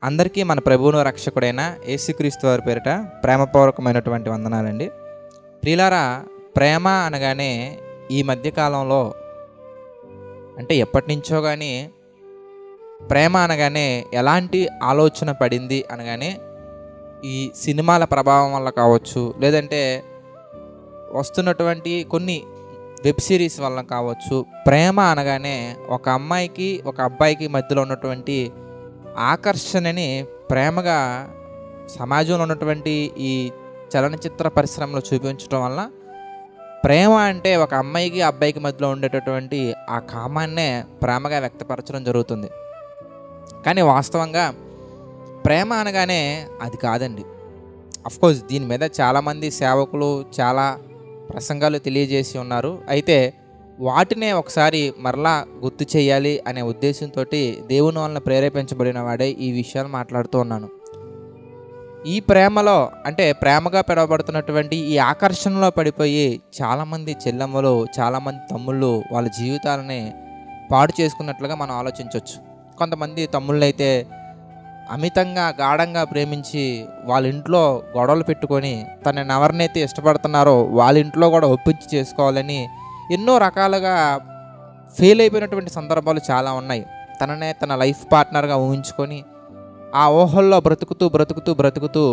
అందరికీ మన ప్రభువును రక్షకుడైన యేసుక్రీస్తు వారి పేరిట ప్రేమపూర్వకమైనటువంటి వందనాలండి. ప్రియులారా, ప్రేమ అనగానే ఈ మధ్యకాలంలో అంటే ఎప్పటి నుంచో కానీ ప్రేమ అనగానే ఎలాంటి ఆలోచన పడింది అనగానే ఈ సినిమాల ప్రభావం వల్ల కావచ్చు, లేదంటే వస్తున్నటువంటి కొన్ని వెబ్ సిరీస్ వల్ల కావచ్చు. ప్రేమ అనగానే ఒక అమ్మాయికి ఒక అబ్బాయికి మధ్యలో ఉన్నటువంటి ఆకర్షణని ప్రేమగా సమాజంలో ఉన్నటువంటి ఈ చలనచిత్ర పరిశ్రమలో చూపించడం వల్ల ప్రేమ అంటే ఒక అమ్మాయికి అబ్బాయికి మధ్యలో ఉండేటటువంటి ఆ కామాన్నే ప్రేమగా వ్యక్తపరచడం జరుగుతుంది. కానీ వాస్తవంగా ప్రేమ అనగానే అది కాదండి. అఫ్కోర్స్ దీని మీద చాలామంది సేవకులు చాలా ప్రసంగాలు తెలియజేసి ఉన్నారు. అయితే వాటినే ఒకసారి మరలా గుర్తు చేయాలి అనే ఉద్దేశంతో దేవుని వలన ప్రేరేపించబడిన వాడే ఈ విషయాలు మాట్లాడుతూ ఉన్నాను. ఈ ప్రేమలో అంటే ప్రేమగా పిలువబడుతున్నటువంటి ఈ ఆకర్షణలో పడిపోయి చాలామంది చెల్లెమ్మలు, చాలామంది తమ్ముళ్ళు వాళ్ళ జీవితాలని పాడు చేసుకున్నట్లుగా మనం ఆలోచించవచ్చు. కొంతమంది తమ్ముళ్ళు అయితే అమితంగా గాఢంగా ప్రేమించి వాళ్ళ ఇంట్లో గొడవలు పెట్టుకొని తనని ఎవరినైతే ఇష్టపడుతున్నారో వాళ్ళ ఇంట్లో కూడా ఒప్పించి చేసుకోవాలని ఎన్నో రకాలుగా ఫెయిల్ అయిపోయినటువంటి సందర్భాలు చాలా ఉన్నాయి. తననే తన లైఫ్ పార్ట్నర్గా ఊహించుకొని ఆ ఊహల్లో బ్రతుకుతూ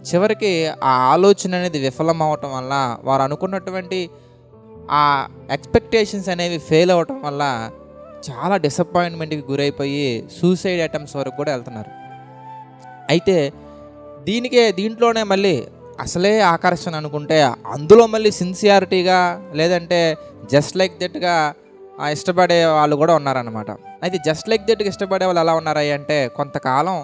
చివరికి ఆ ఆలోచన అనేది విఫలం అవటం వల్ల వారు అనుకున్నటువంటి ఆ ఎక్స్పెక్టేషన్స్ అనేవి ఫెయిల్ అవ్వటం వల్ల చాలా డిసప్పాయింట్మెంట్కి గురైపోయి సూసైడ్ అటెంప్ట్స్ వరకు కూడా వెళ్తున్నారు. అయితే దీంట్లోనే మళ్ళీ అసలే ఆకర్షణ అనుకుంటే అందులో మళ్ళీ సిన్సియారిటీగా లేదంటే జస్ట్ లైక్ దట్గా ఇష్టపడే వాళ్ళు కూడా ఉన్నారన్నమాట. అయితే జస్ట్ లైక్ దట్గా ఇష్టపడే వాళ్ళు ఎలా ఉన్నారా అంటే కొంతకాలం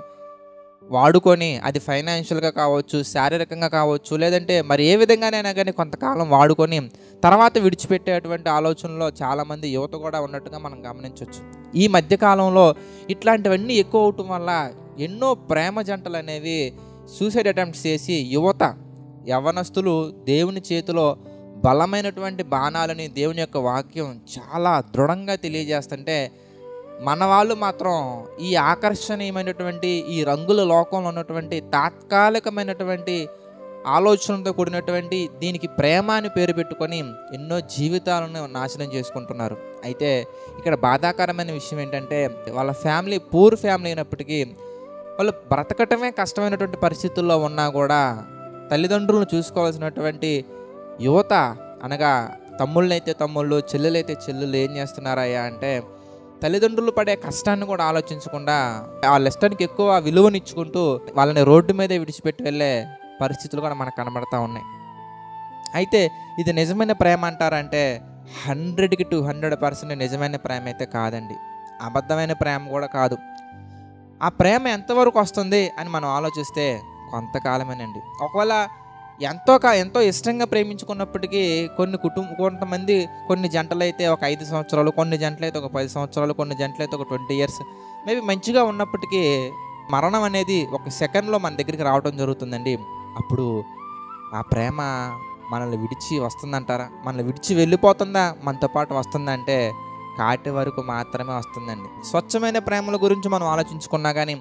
వాడుకొని, అది ఫైనాన్షియల్గా కావచ్చు, శారీరకంగా కావచ్చు, లేదంటే మరి ఏ విధంగానైనా కానీ కొంతకాలం వాడుకొని తర్వాత విడిచిపెట్టేటువంటి ఆలోచనలో చాలామంది యువత కూడా ఉన్నట్టుగా మనం గమనించవచ్చు. ఈ మధ్యకాలంలో ఇట్లాంటివన్నీ ఎక్కువ అవటం వల్ల ఎన్నో ప్రేమ జంటలు అనేవి సూసైడ్ అటెంప్ట్స్ చేసి యవ్వనస్తులు దేవుని చేతిలో బలమైనటువంటి బాణాలని దేవుని యొక్క వాక్యం చాలా దృఢంగా తెలియజేస్తుంటే మన వాళ్ళు మాత్రం ఈ ఆకర్షణీయమైనటువంటి ఈ రంగుల లోకంలో ఉన్నటువంటి తాత్కాలికమైనటువంటి ఆలోచనలతో కూడినటువంటి దీనికి ప్రేమ అని పేరు పెట్టుకొని ఎన్నో జీవితాలను నాశనం చేసుకుంటున్నారు. అయితే ఇక్కడ బాధాకరమైన విషయం ఏంటంటే వాళ్ళ ఫ్యామిలీ పూర్ ఫ్యామిలీ అయినప్పటికీ వాళ్ళు బ్రతకటమే కష్టమైనటువంటి పరిస్థితుల్లో ఉన్నా కూడా తల్లిదండ్రులను చూసుకోవాల్సినటువంటి యువత అనగా తమ్ముళ్ళైతే తమ్ముళ్ళు, చెల్లెలైతే చెల్లెలు ఏం చేస్తున్నారయ్యా అంటే తల్లిదండ్రులు పడే కష్టాన్ని కూడా ఆలోచించకుండా వాళ్ళ ఇష్టానికి ఎక్కువ విలువనిచ్చుకుంటూ వాళ్ళని రోడ్డు మీదే విడిచిపెట్టి వెళ్ళే పరిస్థితులు కూడా మనకు కనబడతా ఉన్నాయి. అయితే ఇది నిజమైన ప్రేమ అంటారంటే 100కి 200% నిజమైన ప్రేమ అయితే కాదండి. అబద్ధమైన ప్రేమ కూడా కాదు. ఆ ప్రేమ ఎంతవరకు వస్తుంది అని మనం ఆలోచిస్తే కొంతకాలమేనండి. ఒకవేళ ఎంతో ఇష్టంగా ప్రేమించుకున్నప్పటికీ కొంతమంది కొన్ని జంటలు అయితే ఒక 5 సంవత్సరాలు, కొన్ని జంటలు అయితే ఒక 10 సంవత్సరాలు, కొన్ని జంటలు అయితే ఒక 20 years మేబీ మంచిగా ఉన్నప్పటికీ మరణం అనేది ఒక సెకండ్లో మన దగ్గరికి రావడం జరుగుతుందండి. అప్పుడు ఆ ప్రేమ మనల్ని విడిచి వస్తుందంటారా? మనల్ని విడిచి వెళ్ళిపోతుందా? మనతో పాటు వస్తుందా అంటే కాటి వరకు మాత్రమే వస్తుందండి. స్వచ్ఛమైన ప్రేమల గురించి మనం ఆలోచించుకున్నా కానీ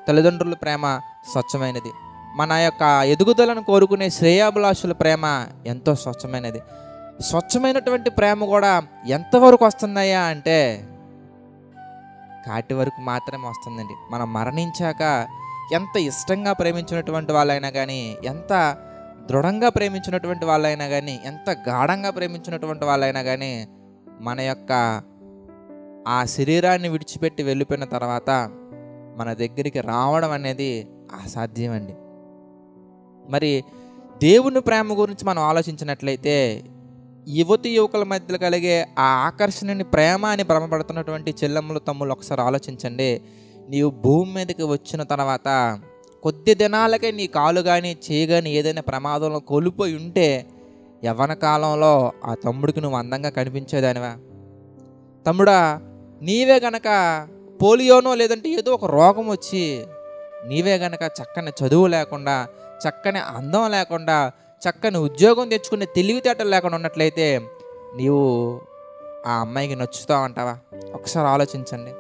తల్లిదండ్రుల ప్రేమ స్వచ్ఛమైనది. మన యొక్క ఎదుగుదలను కోరుకునే శ్రేయాభిలాషుల ప్రేమ ఎంతో స్వచ్ఛమైనది. స్వచ్ఛమైనటువంటి ప్రేమ కూడా ఎంతవరకు వస్తుందయ్యా అంటే కాటి వరకు మాత్రమే వస్తుందండి. మనం మరణించాక ఎంత ఇష్టంగా ప్రేమించినటువంటి వాళ్ళైనా కానీ, ఎంత దృఢంగా ప్రేమించినటువంటి వాళ్ళైనా కానీ, ఎంత గాఢంగా ప్రేమించినటువంటి వాళ్ళైనా కానీ మన యొక్క ఆ శరీరాన్ని విడిచిపెట్టి వెళ్ళిపోయిన తర్వాత మన దగ్గరికి రావడం అనేది అసాధ్యమండి. మరి దేవుని ప్రేమ గురించి మనం ఆలోచించినట్లయితే యువకుల మధ్యలో కలిగే ఆ ఆకర్షణని ప్రేమ అని భ్రమపడుతున్నటువంటి చెల్లెమ్మలు, తమ్ముళ్ళు ఒకసారి ఆలోచించండి. నీవు భూమి మీదకి వచ్చిన తర్వాత కొద్ది దినాలకే నీ కాలు కానీ చేయి కానీ ఏదైనా ప్రమాదంలో కోల్పోయి ఉంటే యవ్వన కాలంలో ఆ తమ్ముడికి నువ్వు అందంగా కనిపించేదానివా? తమ్ముడా, నీవే గనక పోలియోనో లేదంటే ఏదో ఒక రోగం వచ్చి నీవే గనక చక్కని చదువు లేకుండా, చక్కని అందం లేకుండా, చక్కని ఉద్యోగం తెచ్చుకునే తెలివితేటలు లేకుండా ఉన్నట్లయితే నీవు ఆ అమ్మాయికి నచ్చుతావు అంటావా? ఒకసారి ఆలోచించండి.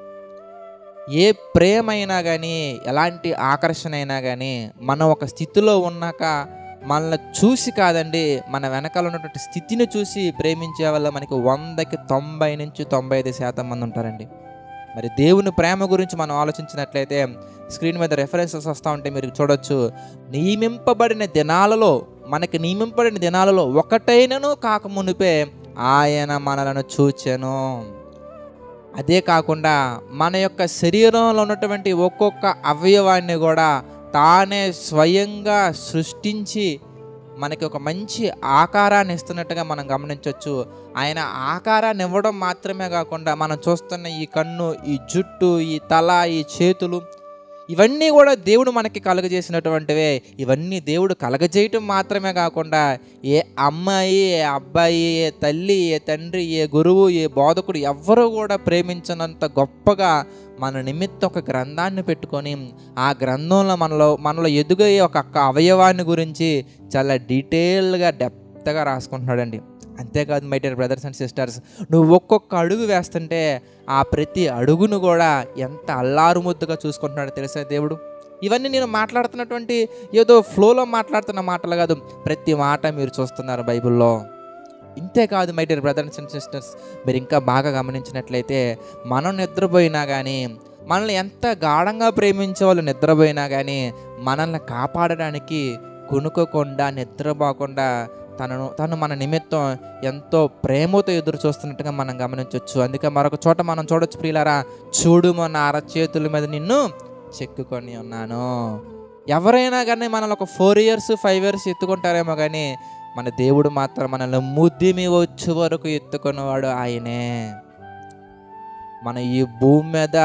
ఏ ప్రేమ అయినా కానీ, ఎలాంటి ఆకర్షణ అయినా కానీ, మనం ఒక స్థితిలో ఉన్నాక మనల్ని చూసి కాదండి, మన వెనకాల ఉన్నటువంటి స్థితిని చూసి ప్రేమించే వల్ల మనకి 100కి 90 నుంచి 95% మంది ఉంటారండి. మరి దేవుని ప్రేమ గురించి మనం ఆలోచించినట్లయితే స్క్రీన్ మీద రెఫరెన్సెస్ వస్తూ ఉంటే మీరు చూడొచ్చు. మనకి నియమింపబడిన దినాలలో ఒకటైనను కాకమునిపే ఆయన మనలను చూచెను. అదే కాకుండా మన యొక్క శరీరంలో ఉన్నటువంటి ఒక్కొక్క అవయవాన్ని కూడా తానే స్వయంగా సృష్టించి మనకి ఒక మంచి ఆకారాన్ని ఇస్తున్నట్టుగా మనం గమనించవచ్చు. ఆయన ఆకారాన్ని ఇవ్వడం మాత్రమే కాకుండా మనం చూస్తున్న ఈ కన్ను, ఈ జుట్టు, ఈ తల, ఈ చేతులు, ఇవన్నీ కూడా దేవుడు మనకి కలగజేసినటువంటివే. ఇవన్నీ దేవుడు కలగజేయటం మాత్రమే కాకుండా ఏ అమ్మాయి, ఏ అబ్బాయి, ఏ తల్లి, ఏ తండ్రి, ఏ గురువు, ఏ బోధకుడు ఎవ్వరూ కూడా ప్రేమించినంత గొప్పగా మన నిమిత్తం ఒక గ్రంథాన్ని పెట్టుకొని ఆ గ్రంథంలో మనలో ఎదుగయ్యే ఒక అవయవాన్ని గురించి చాలా డీటెయిల్గా డెప్త్గా రాసుకుంటున్నాడండి. అంతేకాదు my dear brothers and sisters, నువ్వు ఒక్కొక్క అడుగు వేస్తుంటే ఆ ప్రతి అడుగును కూడా ఎంత అల్లారు ముద్దుగా చూసుకుంటున్నాడో తెలుసా దేవుడు. ఇవన్నీ నేను మాట్లాడుతున్నటువంటి ఏదో ఫ్లోలో మాట్లాడుతున్న మాటలు కాదు, ప్రతి మాట మీరు చూస్తున్నారు బైబిల్లో. ఇంతేకాదు my dear brothers and sisters, మీరు ఇంకా బాగా గమనించినట్లయితే మనం నిద్రపోయినా కానీ, మనల్ని ఎంత గాఢంగా ప్రేమించే వాళ్ళు నిద్రపోయినా కానీ మనల్ని కాపాడడానికి కునుకోకుండా, నిద్రపోకుండా తను మన నిమిత్తం ఎంతో ప్రేమతో ఎదురు చూస్తున్నట్టుగా మనం గమనించవచ్చు. అందుకే మరొక చోట మనం చూడొచ్చు, ప్రియులారా, చూడుమో నా అరచేతుల మీద నిన్ను చెక్కుకొని ఉన్నాను. ఎవరైనా కానీ మనల్ని ఒక 4 years 5 years ఎత్తుకుంటారేమో కానీ మన దేవుడు మాత్రం మనల్ని ముద్దిమి వచ్చే వరకు ఎత్తుకున్నవాడు ఆయనే. మన ఈ భూమి మీద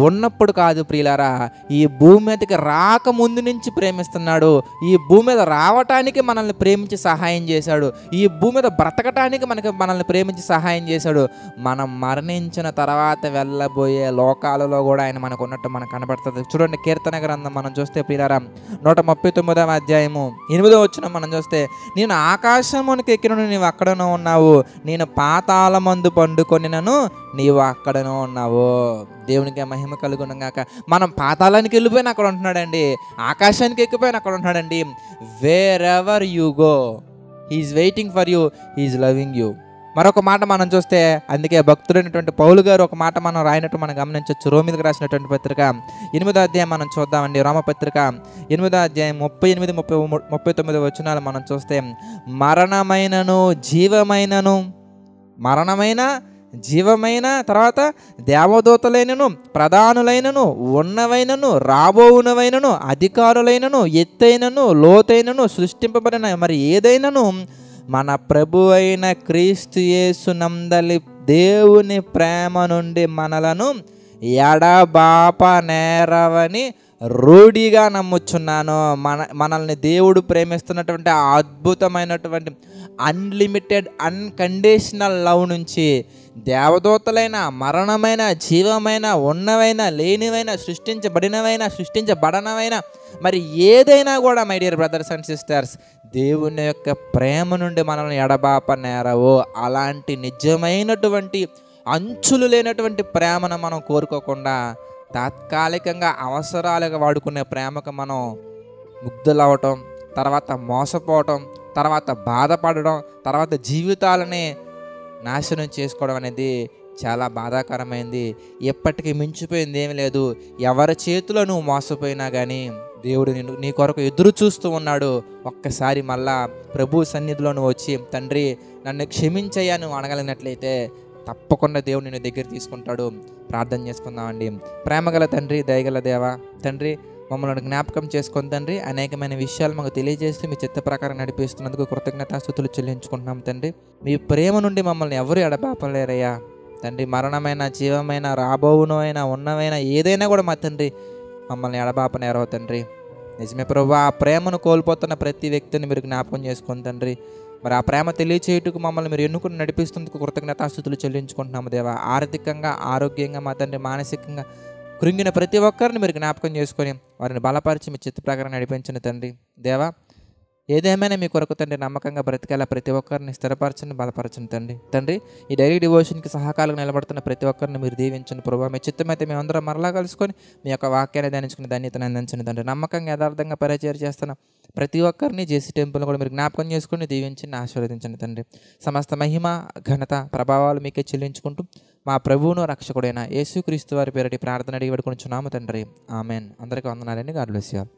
ఉన్నప్పుడు కాదు ప్రియులారా, ఈ భూమి మీదకి రాకముందు నుంచి ప్రేమిస్తున్నాడు. ఈ భూమి మీద రావటానికి మనల్ని ప్రేమించి సహాయం చేశాడు. ఈ భూమి మీద బ్రతకటానికి మనల్ని ప్రేమించి సహాయం చేశాడు. మనం మరణించిన తర్వాత వెళ్ళబోయే లోకాలలో కూడా ఆయన మనకు ఉన్నట్టు మనకు కనబడుతుంది. చూడండి, కీర్తన గ్రంథం మనం చూస్తే ప్రియులారా 139వ అధ్యాయము 8వ వచనం మనం చూస్తే, నేను ఆకాశమునికి ఎక్కినను నీవు అక్కడనూ ఉన్నావు, నేను పాతాళమందు పండుకొనినను నీవు అక్కడనూ ఉన్నావు. దేవునికి మహిమ కలుగును గాక. మనం పాతాళానికి వెళ్ళిపోయినా అక్కడ ఉంటున్నాడండి, ఆకాశానికి ఎక్కిపోయినా అక్కడ ఉంటున్నాడండి. Wherever you go he is waiting for you, he is loving you. మరొక మాట మనం చూస్తే, అందుకే భక్తుడైనటువంటి పౌలు గారు ఒక మాట మనం రాయినట్టు మనం గమనించవచ్చు. రోమిలకు రాసినటువంటి పత్రిక 8వ అధ్యాయం మనం చూద్దామండి. రోమపత్రిక 8వ అధ్యాయం 38, 39 వచనాలు మనం చూస్తే, మరణమైనను జీవమైన తర్వాత దేవదూతలైనను, ప్రధానులైనను, ఉన్నవైనను, రాబోవునవైనను, అధికారులైనను, ఎత్తైనను, లోతైనను, సృష్టింపబడిన మరి ఏదైనను మన ప్రభు అయిన క్రీస్తు యేసు నందలి దేవుని ప్రేమ నుండి మనలను ఎడబాప నేరవని రూఢిగా నమ్ముచున్నాను. మనల్ని దేవుడు ప్రేమిస్తున్నటువంటి ఆ అద్భుతమైనటువంటి అన్లిమిటెడ్ అన్కండిషనల్ లవ్ నుంచి దేవదూతలైన, మరణమైన, జీవమైన, ఉన్నవైన, లేనివైన, సృష్టించబడనవైన మరి ఏదైనా కూడా my dear brothers and sisters, దేవుని యొక్క ప్రేమ నుండి మనల్ని ఎడబాప నేరవు. అలాంటి నిజమైనటువంటి అంచులు లేనటువంటి ప్రేమను మనం కోరుకోకుండా తాత్కాలికంగా అవసరాలుగా వాడుకునే ప్రేమకు మనం ముగ్ధులవ్వటం, తర్వాత మోసపోవటం, తర్వాత బాధపడడం, తర్వాత జీవితాలని నాశనం చేసుకోవడం అనేది చాలా బాధాకరమైంది. ఎప్పటికీ మించిపోయింది ఏమి లేదు. ఎవరి చేతిలో నువ్వు మోసపోయినా కానీ దేవుడు నీ కొరకు ఎదురు చూస్తూ ఉన్నాడు. ఒక్కసారి మళ్ళా ప్రభు సన్నిధిలో నువ్వు వచ్చి, తండ్రి నన్ను క్షమించయ్యా నువ్వు అనగలిగినట్లయితే తప్పకుండా దేవుడు నిన్ను దగ్గర తీసుకుంటాడు. ప్రార్థన చేసుకుందామండి. ప్రేమగల తండ్రి, దయగల దేవా, తండ్రి మమ్మల్ని జ్ఞాపకం చేసుకొని తండ్రి అనేకమైన విషయాలు మాకు తెలియజేస్తూ మీ చిత్త ప్రకారం నడిపిస్తున్నందుకు కృతజ్ఞతాస్తుతులు చెల్లించుకుంటున్నాం తండ్రి. మీ ప్రేమ నుండి మమ్మల్ని ఎవరు ఎడబాపలేరయ్యా తండ్రి. మరణమైన, జీవమైన, రాబోవునైనా, ఉన్నవైనా ఏదైనా కూడా మా తండ్రి మమ్మల్ని ఎడబాపనేరవు తండ్రి. నిజమే ప్రభు, ఆ ప్రేమను కోల్పోతున్న ప్రతి వ్యక్తిని మీరు జ్ఞాపకం చేసుకొని తండ్రి, మరి ఆ ప్రేమ తెలియచేయుటకు మమ్మల్ని మీరు ఎన్నుకుని నడిపిస్తుందుకు కృతజ్ఞతాస్తుతులు చెల్లించుకుంటున్నాము దేవా. ఆర్థికంగా, ఆరోగ్యంగా మా తండ్రి, మానసికంగా కృంగిన ప్రతి ఒక్కరిని మీరు జ్ఞాపకం చేసుకొని వారిని బలపరిచి మీ చిత్త ప్రకారం నడిపించిన తండ్రి దేవా. ఏదేమైనా మీ కొరకు తండ్రి నమ్మకంగా బ్రతికేలా ప్రతి ఒక్కరిని స్థిరపరచండి, బలపరచండి తండ్రి. ఈ డైలీ డివోషన్కి సహకారంగా నిలబడుతున్న ప్రతి ఒక్కరిని మీరు దీవించండి ప్రభావ. మీ చిత్తమైతే మేమందరం మరలా కలుసుకొని మీ యొక్క వాక్యాన్ని ధ్యానించుకుని ధన్యతను అందించండి తండ్రి. నమ్మకంగా యథార్థంగా పరిచయం చేస్తున్న ప్రతి ఒక్కరిని జేసీ టెంపుల్ కూడా మీరు జ్ఞాపకం చేసుకుని దీవించండి, ఆశీర్వదించండి తండ్రి. సమస్త మహిమ, ఘనత, ప్రభావాలు మీకే చెల్లించుకుంటూ మా ప్రభువును రక్షకుడైన యేసుక్రీస్తు వారి పేరటి ప్రార్థన అడిగి వేడుకొనుచున్నాము తండ్రి. ఆమెన్. అందరికీ వందనాలండి. God bless you all.